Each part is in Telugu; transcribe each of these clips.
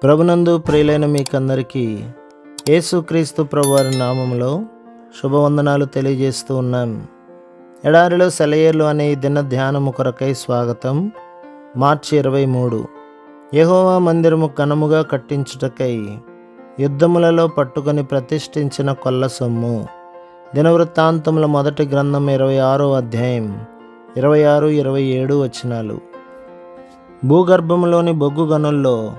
ప్రభునందు ప్రియులైన మీకందరికీ యేసుక్రీస్తు ప్రభువారి నామములో శుభవందనాలు తెలియజేస్తూ ఉన్నాం. ఎడారిలో సెలయేర్లు అనే ఈ దిన ధ్యానము కొరకై స్వాగతం. మార్చి 23. యెహోవా మందిరము ఘనముగా కట్టించుటకై యుద్ధములలో పట్టుకొని ప్రతిష్ఠించిన కొల్ల సొమ్ము. దినవృత్తాంతముల మొదటి గ్రంథం 26వ అధ్యాయం 26-27 వచనాలు. భూగర్భములోని బొగ్గు గనుల్లో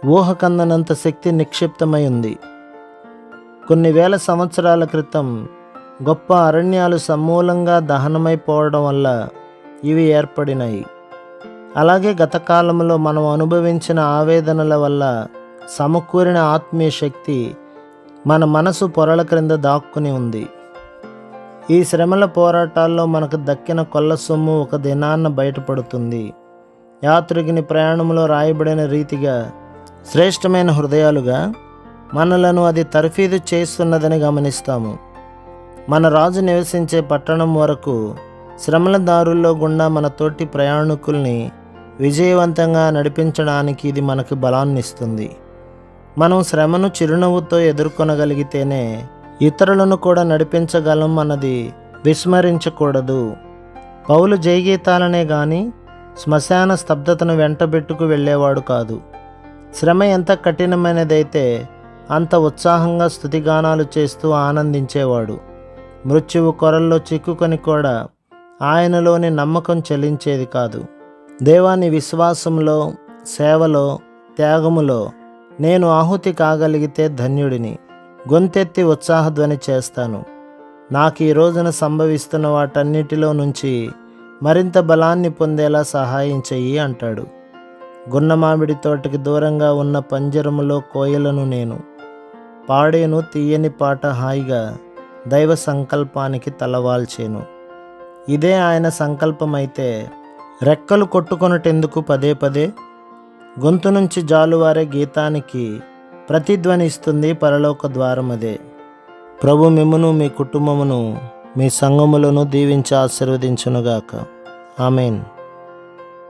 ఊహకందనంత శక్తి నిక్షిప్తమై ఉంది. కొన్ని వేల సంవత్సరాల క్రితం గొప్ప అరణ్యాలు సమూలంగా దహనమైపోవడం వల్ల ఇవి ఏర్పడినాయి. అలాగే గత కాలంలో మనం అనుభవించిన ఆవేదనల వల్ల సమకూరిన ఆత్మీయ శక్తి మన మనసు పొరల క్రింద దాక్కుని ఉంది. ఈ శ్రమల పోరాటాల్లో మనకు దక్కిన కొల్ల సొమ్ము ఒక దినాన్న బయటపడుతుంది. యాత్రికుని ప్రయాణంలో రాయబడిన రీతిగా శ్రేష్టమైన హృదయాలుగా మనలను అది తర్ఫీదు చేస్తున్నదని గమనిస్తాము. మన రాజు నివసించే పట్టణం వరకు శ్రమల దారుల్లో గుండా మన తోటి ప్రయాణికుల్ని విజయవంతంగా నడిపించడానికి ఇది మనకు బలాన్నిస్తుంది. మనం శ్రమను చిరునవ్వుతో ఎదుర్కొనగలిగితేనే ఇతరులను కూడా నడిపించగలం అన్నది విస్మరించకూడదు. పౌలు జయగీతాలనే గాని శ్మశాన స్తబ్దతను వెంటబెట్టుకు వెళ్ళేవాడు కాదు. శ్రమ ఎంత కఠినమైనదైతే అంత ఉత్సాహంగా స్తుతిగానాలు చేస్తూ ఆనందించేవాడు. మృత్యువు కొరల్లో చిక్కుకొని కూడా ఆయనలోని నమ్మకం చెలించేది కాదు. దేవాని విశ్వాసంలో, సేవలో, త్యాగములో నేను ఆహుతి కాగలిగితే ధన్యుడిని. గొంతెత్తి ఉత్సాహధ్వని చేస్తాను. నాకు ఈ రోజున సంభవిస్తున్న వాటన్నిటిలో నుంచి మరింత బలాన్ని పొందేలా సహాయం చెయ్యి అంటాడు. గున్నమామిడి తోటకి దూరంగా ఉన్న పంజరములో కోయలను నేను పాడేను తీయని పాట హాయిగా దైవ సంకల్పానికి తలవాల్చేను. ఇదే ఆయన సంకల్పమైతే రెక్కలు కొట్టుకొనుటెందుకు పదే పదే? గొంతు నుంచి జాలువారే గీతానికి ప్రతిధ్వనిస్తుంది పరలోక ద్వారమదే. ప్రభు మిమ్మును, మీ కుటుంబమును, మీ సంఘములను దీవించి ఆశీర్వదించునుగాక. ఆమేన్.